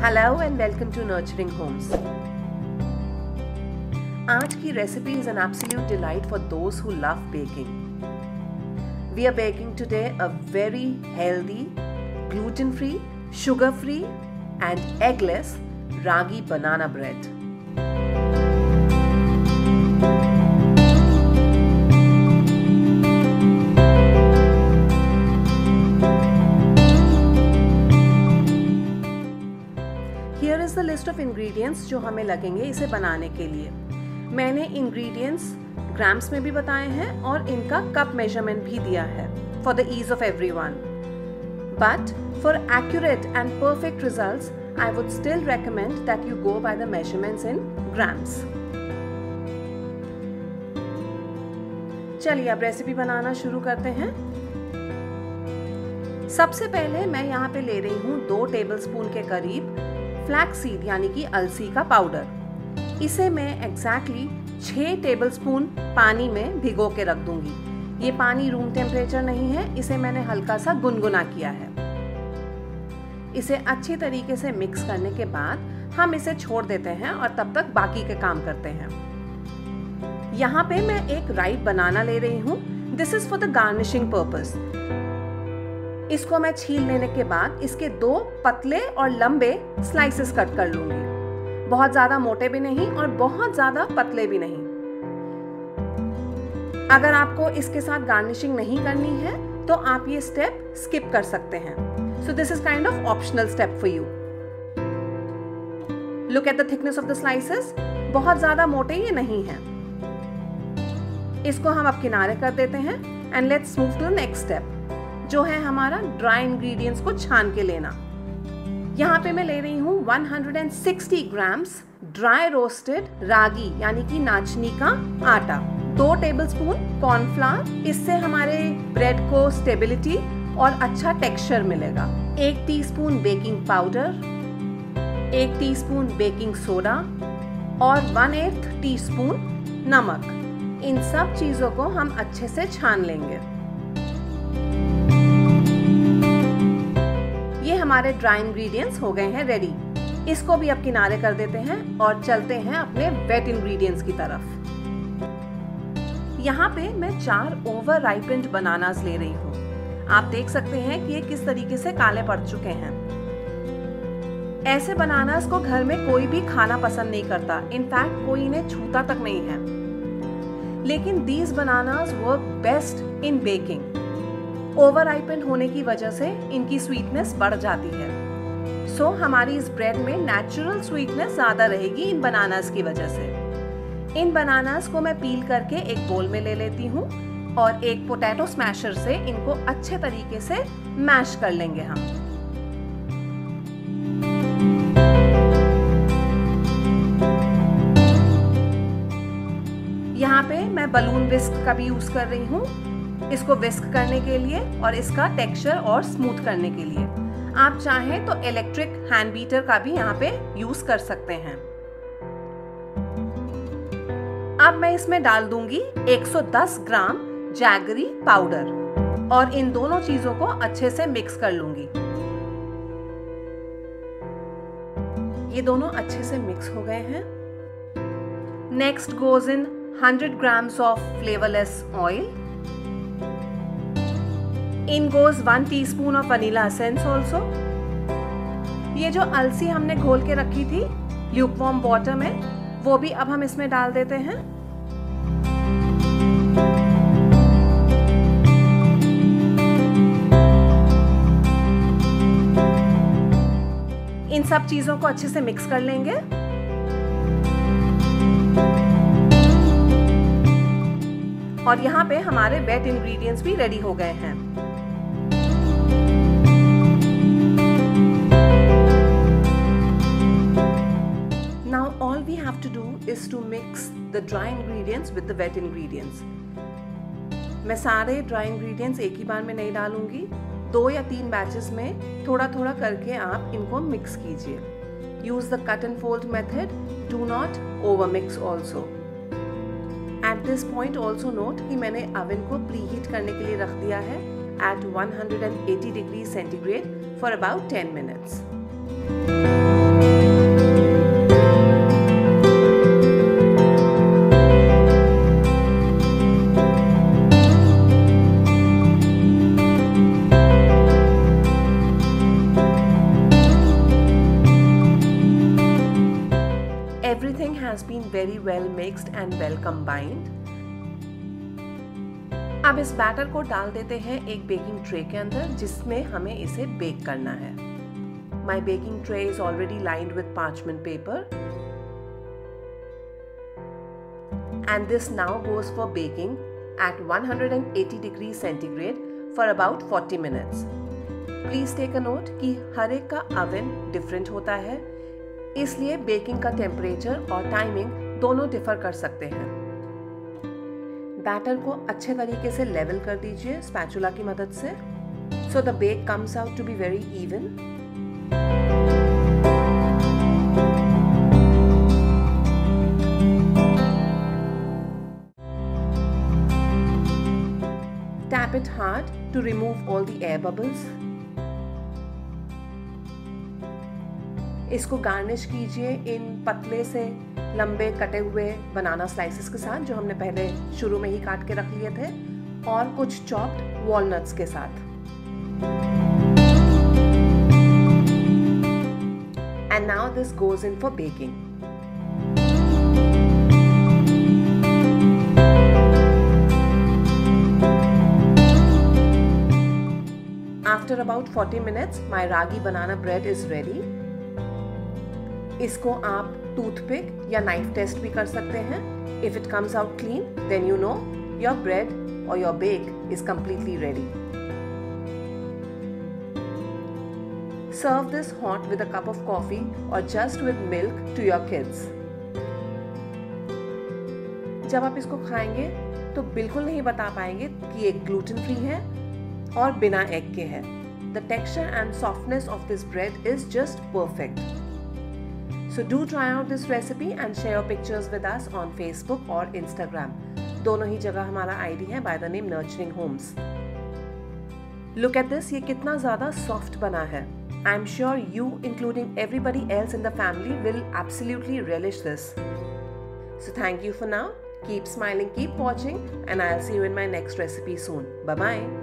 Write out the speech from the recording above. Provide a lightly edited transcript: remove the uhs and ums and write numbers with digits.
Hello and welcome to Nurturing Homes. आज की recipe is an absolute delight for those who love baking. We are baking today a very healthy, gluten-free, sugar-free and eggless ragi banana bread. Here is the list of ingredients जो हमें लगेंगे इसे बनाने के लिए. मैंने ingredients ग्राम्स में भी बताए हैं और इनका कप मेजरमेंट भी दिया है for the ease of everyone. But for accurate and perfect results, I would still recommend that you go by the measurements in grams. चलिए अब रेसिपी बनाना शुरू करते हैं. सबसे पहले मैं यहाँ पे ले रही हूँ 2 टेबलस्पून के करीब फ्लैक्स सीड यानी कि अलसी का पाउडर. इसे मैं एग्जैक्टली 6 टेबलस्पून पानी में भिगो के रख दूंगी. ये पानी रूम टेम्परेचर नहीं है, इसे मैंने हल्का सा गुनगुना किया है. इसे अच्छी तरीके से मिक्स करने के बाद हम इसे छोड़ देते हैं और तब तक बाकी के काम करते हैं. यहाँ पे मैं एक राइप बनाना ले रही हूँ. This is for the garnishing purpose. इसको मैं छील लेने के बाद इसके 2 पतले और लंबे स्लाइसेस कट कर लूंगी. बहुत ज्यादा मोटे भी नहीं और बहुत ज्यादा पतले भी नहीं. अगर आपको इसके साथ गार्निशिंग नहीं करनी है तो आप ये स्टेप स्किप कर सकते हैं. So this is kind of optional step for you. Look at the thickness of the slices. बहुत ज्यादा मोटे ये नहीं हैं. इसको हम अब किनारे कर देते हैं and let's move to the next step जो है हमारा ड्राई इंग्रेडिएंट्स को छान के लेना. यहाँ पे मैं ले रही हूँ 160 ग्राम्स ड्राई रोस्टेड रागी यानी कि नाचनी का आटा, 2 टेबलस्पून कॉर्नफ्लावर. इससे हमारे ब्रेड को स्टेबिलिटी और अच्छा टेक्सचर मिलेगा. 1 teaspoon baking powder, 1 teaspoon baking soda और 1/8 टीस्पून नमक. इन सब चीजों को हम अच्छे से छान लेंगे. ये हमारे ड्राई इंग्रेडिएंट्स हो गए हैं रेडी. इसको भी अब किनारे कर देते हैं और चलते हैं अपने वेट इंग्रेडिएंट्स की तरफ. यहाँ पे मैं 4 ओवर राइपेंड बनानास ले रही हूँ. आप देख सकते हैं कि ये किस तरीके से काले पड़ चुके हैं. ऐसे बनानास को घर में कोई भी खाना पसंद नहीं करता. इनफैक्ट कोई इन्हें छूता तक नहीं है. लेकिन these bananas work best in baking. Over ripened होने की वजह से इनकी स्वीटनेस बढ़ जाती है. सो हमारी इस ब्रेड में नेचुरल स्वीटनेस ज्यादा रहेगी इन बनानास की वजह से. इन बनानास को मैं पील करके एक बोल में ले लेती हूँ और एक पोटैटो स्मैशर से इनको अच्छे तरीके से मैश कर लेंगे हम. यहाँ पे मैं बलून विस्क का भी यूज कर रही हूँ इसको विस्क करने के लिए और इसका टेक्सचर और स्मूथ करने के लिए. आप चाहें तो इलेक्ट्रिक हैंड बीटर का भी यहाँ पे यूज कर सकते हैं. अब मैं इसमें डाल दूंगी 110 ग्राम जैगरी पाउडर और इन दोनों चीजों को अच्छे से मिक्स कर लूंगी. ये दोनों अच्छे से मिक्स हो गए हैं. Next goes in 100 grams of flavorless oil. In goes 1 teaspoon of vanilla essence also. ये जो अलसी हमने घोल के रखी थी ल्यूकवार्म वाटर में, वो भी अब हम इसमें डाल देते हैं. इन सब चीजों को अच्छे से मिक्स कर लेंगे. और यहाँ पे हमारे वेट इंग्रेडिएंट्स भी रेडी हो गए हैं. Now all we have to do is to mix the dry ingredients with the wet ingredients. मैं सारे ड्राई इंग्रेडिएंट्स एक ही बार में नहीं डालूंगी. 2 या 3 बैचेस में थोड़ा थोड़ा करके आप इनको मिक्स कीजिए. Use the cut and fold method. Do not overmix also. At this point also note कि मैंने अवन को प्रीहीट करने के लिए रख दिया है at 180 degrees centigrade for about 10 minutes. has been very well mixed and well combined. अब इस बैटर को डाल देते हैं एक बेकिंग ट्रे के अंदर जिसमें हमें इसे बेक करना है. My baking tray is already lined with parchment paper. And this now goes for baking at 180 degrees centigrade for about 40 minutes. Please take a note कि हर एक का oven different होता है, इसलिए बेकिंग का टेम्परेचर और टाइमिंग दोनों डिफर कर सकते हैं. बैटर को अच्छे तरीके से लेवल कर दीजिए स्पैचुला की मदद से, so the bake comes out to be very even. Tap it hard to remove all the air bubbles. इसको गार्निश कीजिए इन पतले से लंबे कटे हुए बनाना स्लाइसेस के साथ जो हमने पहले शुरू में ही काट के रख लिए थे, और कुछ चॉप्ड वॉलनट्स के साथ. And now this goes in for baking. After about 40 minutes, my ragi banana bread is ready. इसको आप टूथपिक या नाइफ टेस्ट भी कर सकते हैं. If it comes out clean, then you know your bread or your bake is completely ready. Serve this hot with a cup of coffee or just with milk to your kids. जब आप इसको खाएंगे तो बिल्कुल नहीं बता पाएंगे कि ये ग्लूटेन फ्री है और बिना एग के है. The texture and softness of this bread is just perfect. So do try out this recipe and share your pictures with us on Facebook or Instagram. दोनों ही जगह हमारा ID है by the name Nurturing Homes. Look at this, ये कितना ज़्यादा soft बना है. I'm sure you, including everybody else in the family, will absolutely relish this. So thank you for now. Keep smiling, keep watching, and I'll see you in my next recipe soon. Bye-bye.